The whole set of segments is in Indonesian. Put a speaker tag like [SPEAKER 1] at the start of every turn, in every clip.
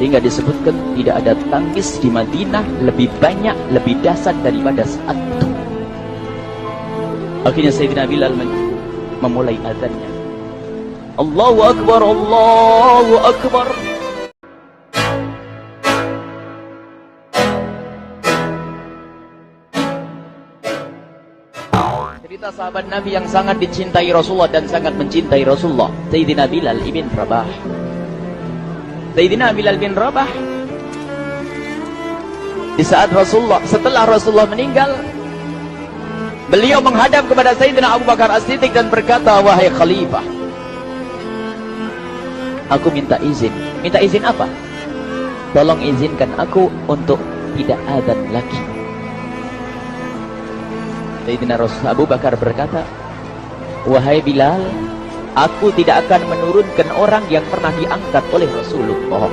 [SPEAKER 1] Sehingga disebutkan tidak ada tangis di Madinah lebih banyak, lebih dahsyat daripada saat itu. Akhirnya Sayyidina Bilal memulai azannya. Allahu Akbar, Allahu Akbar. Cerita sahabat Nabi yang sangat dicintai Rasulullah dan sangat mencintai Rasulullah, Sayyidina Bilal ibn Rabah. Sayyidina Bilal bin Rabah, di saat setelah Rasulullah meninggal, beliau menghadap kepada Sayyidina Abu Bakar As-Siddiq dan berkata, wahai khalifah, aku minta izin. Minta izin apa? Tolong izinkan aku untuk tidak azan lagi. Sayyidina Abu Bakar berkata, wahai Bilal, aku tidak akan menurunkan orang yang pernah diangkat oleh Rasulullah.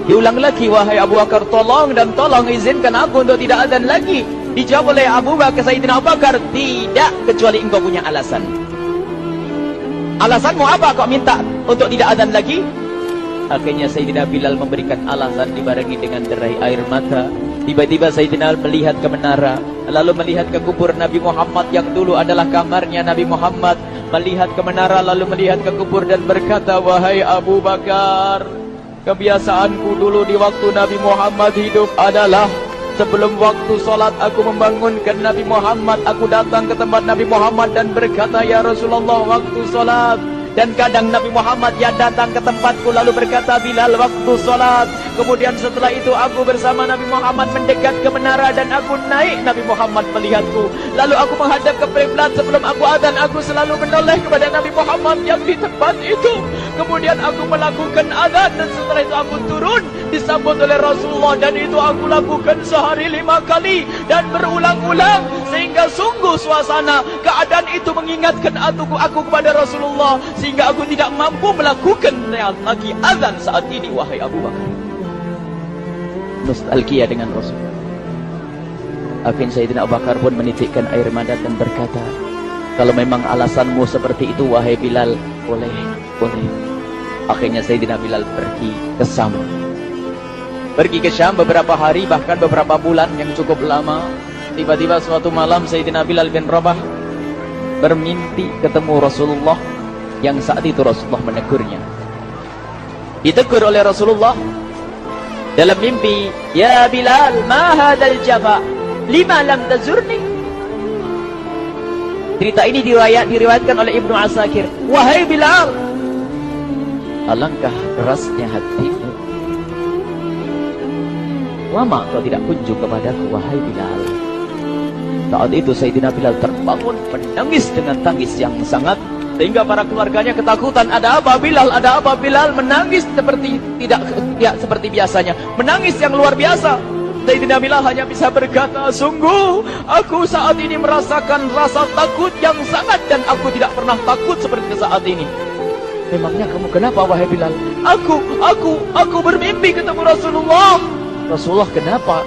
[SPEAKER 1] Diulang lagi, wahai Abu Bakar, tolong dan tolong izinkan aku untuk tidak azan lagi. Dijawab oleh Abu Bakar, Sayyidina Abu Bakar, tidak, kecuali engkau punya alasan. Alasanmu apa kau minta untuk tidak azan lagi? Akhirnya Sayyidina Bilal memberikan alasan dibarengi dengan derai air mata. Tiba-tiba Sayyidina melihat ke menara, lalu melihat ke kubur Nabi Muhammad yang dulu adalah kamarnya Nabi Muhammad. Melihat ke menara, lalu melihat ke kubur dan berkata, wahai Abu Bakar, kebiasaanku dulu di waktu Nabi Muhammad hidup adalah sebelum waktu sholat aku membangunkan Nabi Muhammad. Aku datang ke tempat Nabi Muhammad dan berkata, ya Rasulullah, waktu sholat. Dan kadang Nabi Muhammad yang datang ke tempatku lalu berkata, Bilal, waktu sholat. Kemudian setelah itu aku bersama Nabi Muhammad mendekat ke menara dan aku naik. Nabi Muhammad melihatku. Lalu aku menghadap ke kiblat. Sebelum aku azan, aku selalu menoleh kepada Nabi Muhammad yang di tempat itu. Kemudian aku melakukan azan dan setelah itu aku turun disambut oleh Rasulullah. Dan itu aku lakukan sehari 5 kali dan berulang-ulang. Sehingga sungguh suasana keadaan itu mengingatkan aku kepada Rasulullah. Sehingga aku tidak mampu melakukan lagi azan saat ini, wahai Abu Bakar. Nostalgia dengan Rasul. Akhirnya Sayyidina Abu Bakar pun menitikkan air mata dan berkata, kalau memang alasanmu seperti itu, wahai Bilal, boleh. Akhirnya Sayyidina Bilal pergi ke Syam. Pergi ke Syam beberapa hari, bahkan beberapa bulan yang cukup lama. Tiba-tiba suatu malam Sayyidina Bilal bin Rabah bermimpi ketemu Rasulullah, yang saat itu Rasulullah menegurnya. Ditegur oleh Rasulullah dalam mimpi, ya Bilal, ma hadzal jafa, lima lam tazurni. Cerita ini diriwayatkan oleh Ibnu Asakir. Wahai Bilal, alangkah kerasnya hatimu, lama kau tidak kunjung kepadaku, wahai Bilal. Saat itu Sayyidina Bilal terbangun menangis dengan tangis yang sangat, sehingga para keluarganya ketakutan. Ada apa Bilal? Ada apa Bilal? Menangis seperti tidak seperti biasanya, menangis yang luar biasa. Sayyidina Bilal hanya bisa berkata, sungguh aku saat ini merasakan rasa takut yang sangat, dan aku tidak pernah takut seperti saat ini. Memangnya kamu kenapa, wahai Bilal? Aku bermimpi ketemu Rasulullah. Rasulullah, kenapa?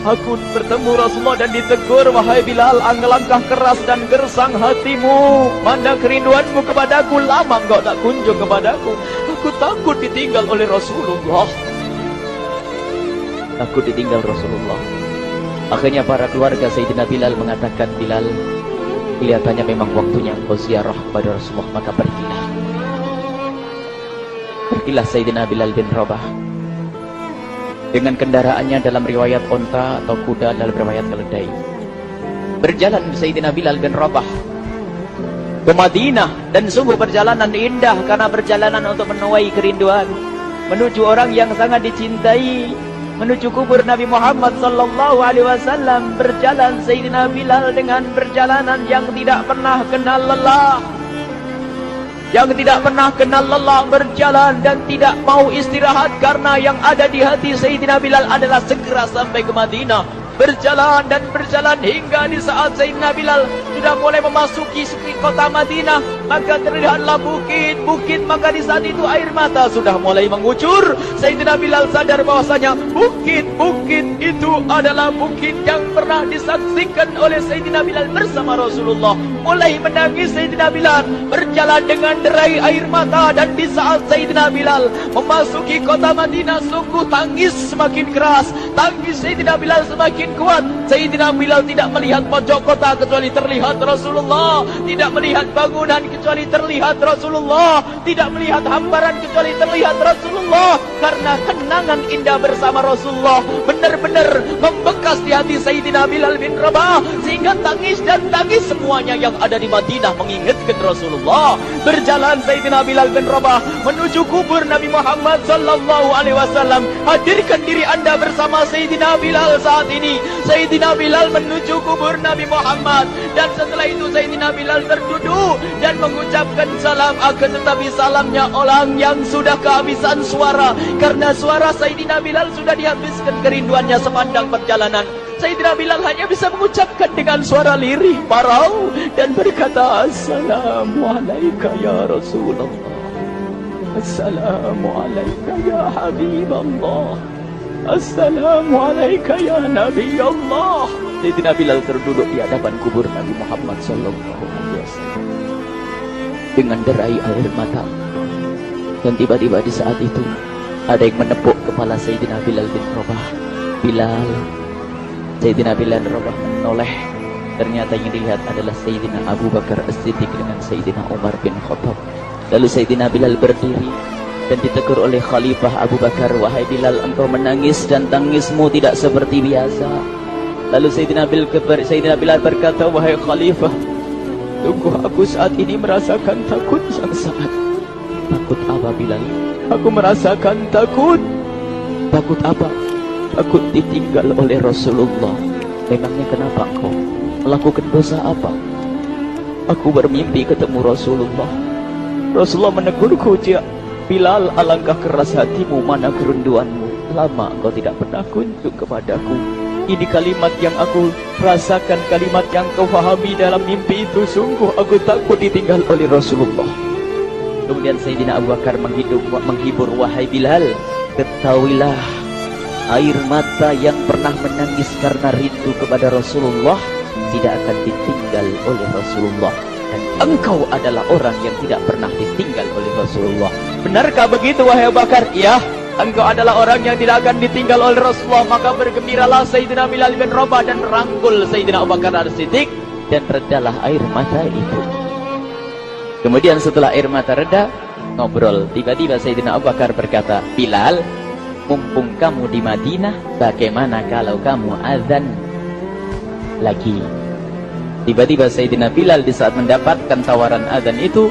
[SPEAKER 1] Aku bertemu Rasulullah dan ditegur, wahai Bilal, langkah keras dan gersang hatimu. Mana kerinduanmu kepadaku, lama engkau tak kunjung kepadaku. Aku takut ditinggal oleh Rasulullah. Takut ditinggal Rasulullah. Akhirnya para keluarga Sayyidina Bilal mengatakan, Bilal, kelihatannya memang waktunya engkau ziarah kepada Rasulullah, maka pergilah. Pergilah Sayyidina Bilal bin Rabah dengan kendaraannya, dalam riwayat onta atau kuda, dalam riwayat keledai. Berjalan Sayyidina Bilal bin Rabah ke Madinah, dan sungguh perjalanan indah karena perjalanan untuk menuai kerinduan, menuju orang yang sangat dicintai, menuju kubur Nabi Muhammad sallallahu alaihi wasallam. Berjalan Sayyidina Bilal dengan perjalanan yang tidak pernah kenal lelah, yang tidak pernah kenal lelah, berjalan dan tidak mau istirahat, karena yang ada di hati Sayyidina Bilal adalah segera sampai ke Madinah. Berjalan dan berjalan hingga di saat Sayyidina Bilal sudah mulai memasuki kota Madinah, maka terlihatlah bukit-bukit, maka di saat itu air mata sudah mulai mengucur. Sayyidina Bilal sadar bahwasanya bukit-bukit itu adalah bukit yang pernah disaksikan oleh Sayyidina Bilal bersama Rasulullah. Mulai menangis Sayyidina Bilal, berjalan dengan derai air mata. Dan di saat Sayyidina Bilal memasuki kota Madinah, sungguh tangis semakin keras, tangis Sayyidina Bilal semakin kuat. Sayyidina Bilal tidak melihat pojok kota kecuali terlihat Rasulullah, tidak melihat bangunan kecuali terlihat Rasulullah, tidak melihat hamparan kecuali terlihat Rasulullah. Karena kenangan indah bersama Rasulullah benar-benar membekas di hati Sayyidina Bilal bin Rabah, sehingga tangis dan tangis semuanya yang ada di Madinah mengingatkan Rasulullah. Berjalan Sayyidina Bilal bin Rabah menuju kubur Nabi Muhammad sallallahu alaihi wasallam. Hadirkan diri Anda bersama Sayyidina Bilal saat ini. Sayyidina Bilal menuju kubur Nabi Muhammad, dan setelah itu Sayyidina Bilal terduduk dan mengucapkan salam. Akan tetapi salamnya orang yang sudah kehabisan suara, karena suara Sayyidina Bilal sudah dihabiskan kerinduannya sepanjang perjalanan. Sayyidina Bilal hanya bisa mengucapkan dengan suara lirih parau dan berkata, Assalamualaikum ya Rasulullah, Assalamualaikum ya Habiballah, Assalamualaikum ya Nabi Allah. Sayyidina Bilal terduduk di hadapan kubur Nabi Muhammad sallallahu alaihi wasallam dengan derai air mata. Dan tiba-tiba di saat itu ada yang menepuk kepala Sayyidina Bilal bin Rabah. Bilal. Sayyidina Bilal bin Rabah menoleh. Ternyata yang dilihat adalah Sayyidina Abu Bakar As-Siddiq dengan Sayyidina Umar bin Khattab. Lalu Sayyidina Bilal berdiri dan ditegur oleh Khalifah Abu Bakar, wahai Bilal, engkau menangis dan tangismu tidak seperti biasa. Lalu Sayyidina Bilal berkata, wahai Khalifah, sungguh aku saat ini merasakan takut yang sangat. Takut apa Bilal? Aku merasakan takut. Takut apa? Takut ditinggal oleh Rasulullah. Memangnya kenapa engkau? Melakukan dosa apa? Aku bermimpi ketemu Rasulullah. Rasulullah menegurku, Bilal, alangkah keras hatimu, mana kerinduanmu. Lama engkau tidak pernah kunjung kepadaku. Ini kalimat yang aku rasakan, kalimat yang kau fahami dalam mimpi itu. Sungguh aku takut ditinggal oleh Rasulullah. Kemudian Sayyidina Abu Bakar menghibur, wahai Bilal, ketahuilah, air mata yang pernah menangis karena rindu kepada Rasulullah tidak akan ditinggal oleh Rasulullah. Dan engkau adalah orang yang tidak pernah ditinggal oleh Rasulullah. Benarkah begitu wahai Abu Bakar? Ya, engkau adalah orang yang tidak akan ditinggal oleh Rasulullah. Maka bergembiralah Sayyidina Bilal bin Rabah dan rangkul Sayyidina Abu Bakar As-Siddiq, dan redalah air mata itu. Kemudian setelah air mata reda, ngobrol. Tiba-tiba Sayyidina Abu Bakar berkata, Bilal, mumpung kamu di Madinah, bagaimana kalau kamu azan lagi? Tiba-tiba Sayyidina Bilal di saat mendapatkan tawaran azan itu,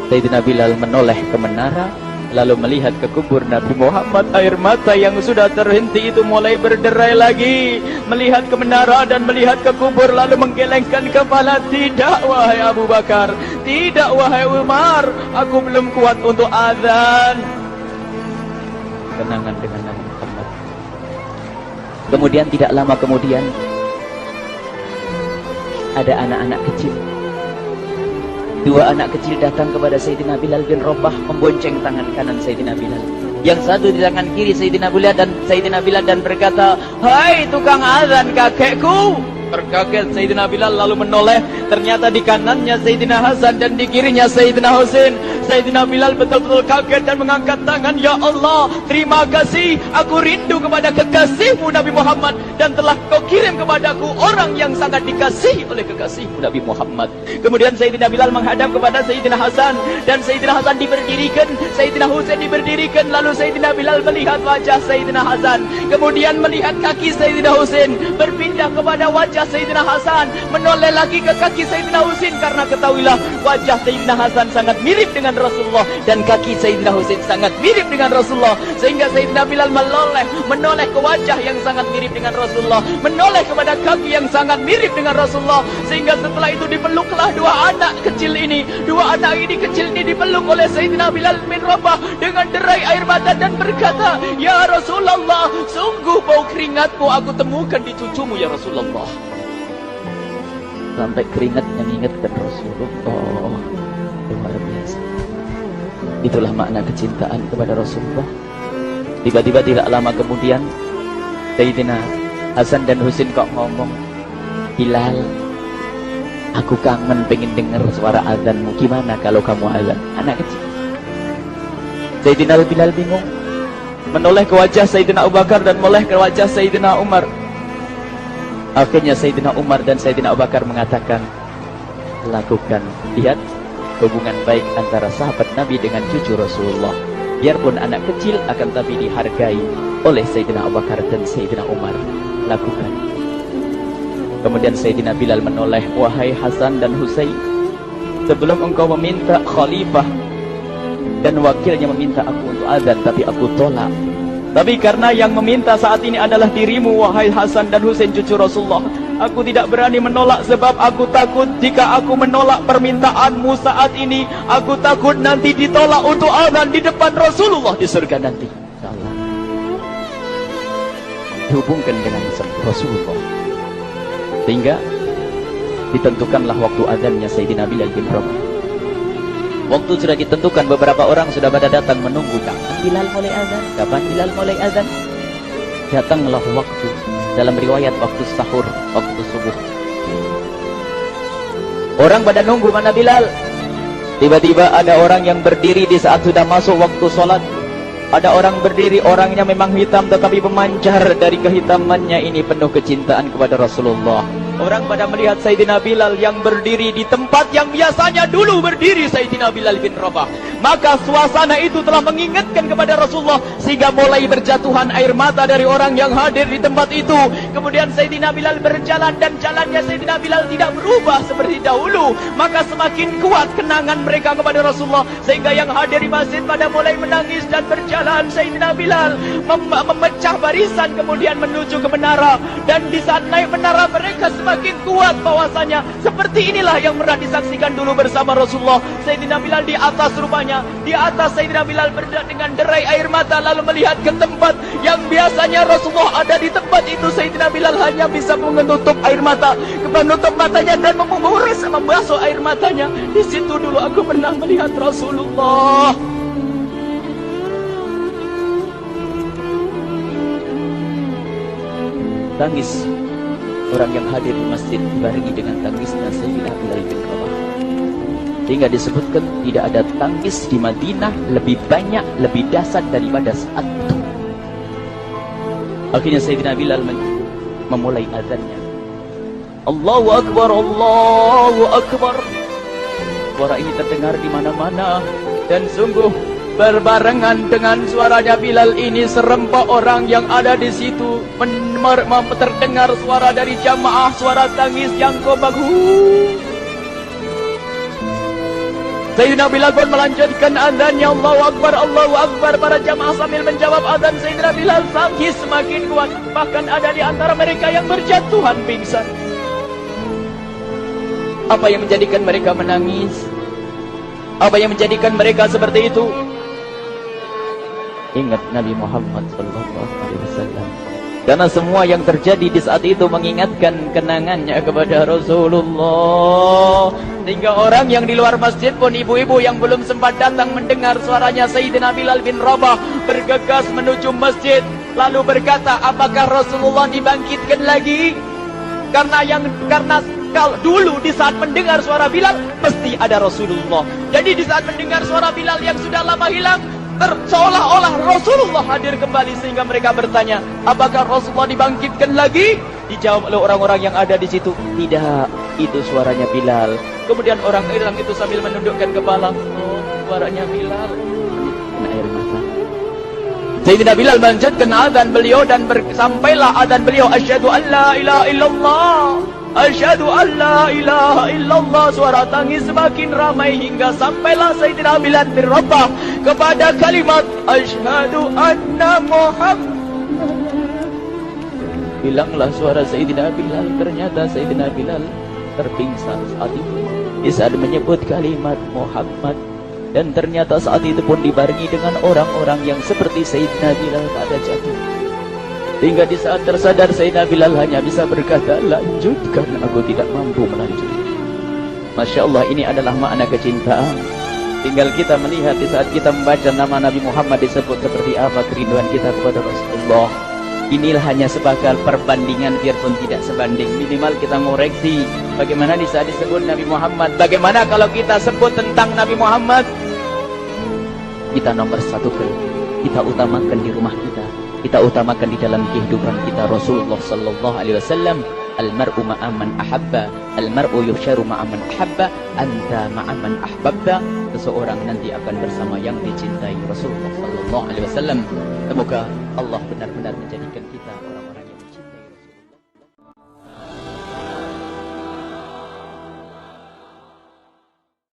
[SPEAKER 1] Sayyidina Bilal menoleh ke menara, lalu melihat ke kubur Nabi Muhammad. Air mata yang sudah terhenti itu mulai berderai lagi. Melihat ke menara dan melihat ke kubur, lalu menggelengkan kepala. Tidak wahai Abu Bakar, tidak wahai Umar, aku belum kuat untuk azan. Kenangan dengan Nabi Muhammad. Kemudian tidak lama kemudian ada anak-anak kecil. Dua anak kecil datang kepada Sayyidina Bilal bin Rabah, membonceng tangan kanan Sayyidina Bilal. Yang satu di tangan kiri Sayyidina Bilal dan berkata, hai tukang azan kakekku. Terkaget Sayyidina Bilal lalu menoleh. Ternyata di kanannya Sayyidina Hasan dan di kirinya Sayyidina Husain. Sayyidina Bilal betul-betul kaget dan mengangkat tangan. Ya Allah, terima kasih. Aku rindu kepada kekasihmu Nabi Muhammad, dan telah kau kirim kepadaku orang yang sangat dikasihi oleh kekasihmu Nabi Muhammad. Kemudian Sayyidina Bilal menghadap kepada Sayyidina Hasan, dan Sayyidina Hasan diberdirikan, Sayyidina Husain diberdirikan. Lalu Sayyidina Bilal melihat wajah Sayyidina Hasan, kemudian melihat kaki Sayyidina Husain, berpindah kepada wajah Sayyidina Hasan, menoleh lagi ke kaki Sayyidina Husain. Karena ketahuilah, wajah Sayyidina Hasan sangat mirip dengan Rasulullah, dan kaki Sayyidina Husain sangat mirip dengan Rasulullah. Sehingga Sayyidina Bilal menoleh ke wajah yang sangat mirip dengan Rasulullah, menoleh kepada kaki yang sangat mirip dengan Rasulullah. Sehingga setelah itu dipeluklah dua anak kecil ini. Dua anak ini kecil ini dipeluk oleh Sayyidina Bilal bin Rabah dengan derai air mata dan berkata, ya Rasulullah, sungguh bau keringatmu aku temukan di cucumu ya Rasulullah. Sampai keringat mengingatkan Rasulullah. Luar biasa. Itulah makna kecintaan kepada Rasulullah. Tiba-tiba tidak lama kemudian Sayyidina Hasan dan Husain kok ngomong, Bilal, aku kangen pengen dengar suara azanmu. Gimana kalau kamu azan? Anak kecil. Sayyidina Bilal bingung, menoleh ke wajah Sayyidina Abu Bakar dan menoleh ke wajah Sayyidina Umar. Akhirnya Sayyidina Umar dan Sayyidina Abu Bakar mengatakan, lakukan, lihat hubungan baik antara sahabat Nabi dengan cucu Rasulullah. Biarpun anak kecil akan tapi dihargai oleh Sayyidina Abu Bakar dan Sayyidina Umar. Lakukan. Kemudian Sayyidina Bilal menoleh, wahai Hasan dan Husain, sebelum engkau meminta khalifah dan wakilnya meminta aku untuk azan, tapi aku tolak. Tapi karena yang meminta saat ini adalah dirimu, wahai Hasan dan Husain cucu Rasulullah, aku tidak berani menolak sebab aku takut jika aku menolak permintaanmu saat ini, aku takut nanti ditolak untuk azan di depan Rasulullah di surga nanti. Allah dihubungkan dengan Rasulullah, sehingga ditentukanlah waktu azannya Sayyidina Bilal bin Rabah. Waktu sudah ditentukan, beberapa orang sudah pada datang menunggu. Kapan Bilal mulai azan? Kapan Bilal mulai azan? Datanglah waktu, dalam riwayat waktu sahur, waktu subuh. Orang pada nunggu mana Bilal. Tiba-tiba ada orang yang berdiri di saat sudah masuk waktu sholat. Ada orang berdiri, orangnya memang hitam tetapi memancar dari kehitamannya ini penuh kecintaan kepada Rasulullah. Orang pada melihat Sayyidina Bilal yang berdiri di tempat yang biasanya dulu berdiri Sayyidina Bilal bin Rabah. Maka suasana itu telah mengingatkan kepada Rasulullah, sehingga mulai berjatuhan air mata dari orang yang hadir di tempat itu. Kemudian Sayyidina Bilal berjalan dan jalannya Sayyidina Bilal tidak berubah seperti dahulu. Maka semakin kuat kenangan mereka kepada Rasulullah, sehingga yang hadir di masjid pada mulai menangis dan berjalan. Sayyidina Bilal memecah barisan kemudian menuju ke menara. Dan di saat naik menara mereka semakin kuat bahwasanya seperti inilah yang pernah disaksikan dulu bersama Rasulullah. Sayyidina Bilal di atas rupanya, di atas Sayyidina Bilal berada dengan derai air mata, lalu melihat ke tempat yang biasanya Rasulullah ada di tempat itu. Sayyidina Bilal hanya bisa menutup air mata, menutup matanya dan membasuh air matanya. Di situ dulu aku pernah melihat Rasulullah. Tangis orang yang hadir di masjid dibarengi dengan tangisnya Sayyidina Bilal bin Rabah. Sehingga disebutkan tidak ada tangis di Madinah lebih banyak, lebih dahsyat daripada saat itu. Akhirnya Sayyidina Bilal memulai azannya. Allahu Akbar, Allahu Akbar. Suara ini terdengar di mana-mana dan sungguh berbarengan dengan suaranya Bilal ini serempak orang yang ada di situ terdengar suara dari jamaah, suara tangis yang kompak. Sayyidina Bilal pun melanjutkan azannya, Allahu Akbar, Allahu Akbar. Para jamaah sambil menjawab azan Sayyidina Bilal, tangis semakin kuat. Bahkan ada di antara mereka yang berjatuhan pingsan. Apa yang menjadikan mereka menangis? Apa yang menjadikan mereka seperti itu? Ingat Nabi Muhammad SAW. Karena semua yang terjadi di saat itu mengingatkan kenangannya kepada Rasulullah. Sehingga orang yang di luar masjid pun, ibu-ibu yang belum sempat datang mendengar suaranya Sayyidina Bilal bin Rabah, bergegas menuju masjid, lalu berkata, apakah Rasulullah dibangkitkan lagi? Karena kalau dulu di saat mendengar suara Bilal pasti ada Rasulullah. Jadi di saat mendengar suara Bilal yang sudah lama hilang, seolah-olah Rasulullah hadir kembali, sehingga mereka bertanya, apakah Rasulullah dibangkitkan lagi? Dijawab oleh orang-orang yang ada di situ, tidak, itu suaranya Bilal. Kemudian orang Islam itu sambil menundukkan kepala, oh, suaranya Bilal. Kena air mata. Sayyidina Bilal melanjutkan azan beliau dan sampailah azan beliau, asyhadu an la ilaha illallah, asyhadu an la ilaha illallah. Suara tangis semakin ramai hingga sampailah Sayyidina Bilal bin Rabah kepada kalimat asyhadu anna Muhammad. Hilanglah suara Sayyidina Bilal. Ternyata Sayyidina Bilal terpingsan saat itu di saat menyebut kalimat Muhammad. Dan ternyata saat itu pun dibarengi dengan orang-orang yang seperti Sayyidina Bilal pada jatuh. Hingga di saat tersadar Sayyidina Bilal hanya bisa berkata, lanjutkan, aku tidak mampu melanjutkan. Masya Allah, ini adalah makna kecintaan. Tinggal kita melihat di saat kita membaca nama Nabi Muhammad disebut seperti apa kerinduan kita kepada Rasulullah. Inilah hanya sebagai perbandingan, biarpun tidak sebanding. Minimal kita ngoreksi bagaimana di saat disebut Nabi Muhammad. Bagaimana kalau kita sebut tentang Nabi Muhammad? Kita nomor satu kita utamakan di rumah kita utamakan di dalam kehidupan kita Rasulullah sallallahu alaihi wasallam. Al-mar'u ma'aman ahabba, al-mar'u yusharu ma'aman ahabba, anta ma'aman ahbabta. Seseorang nanti akan bersama yang dicintai Rasulullah sallallahu alaihi wasallam. Semoga Allah benar-benar menjadikan kita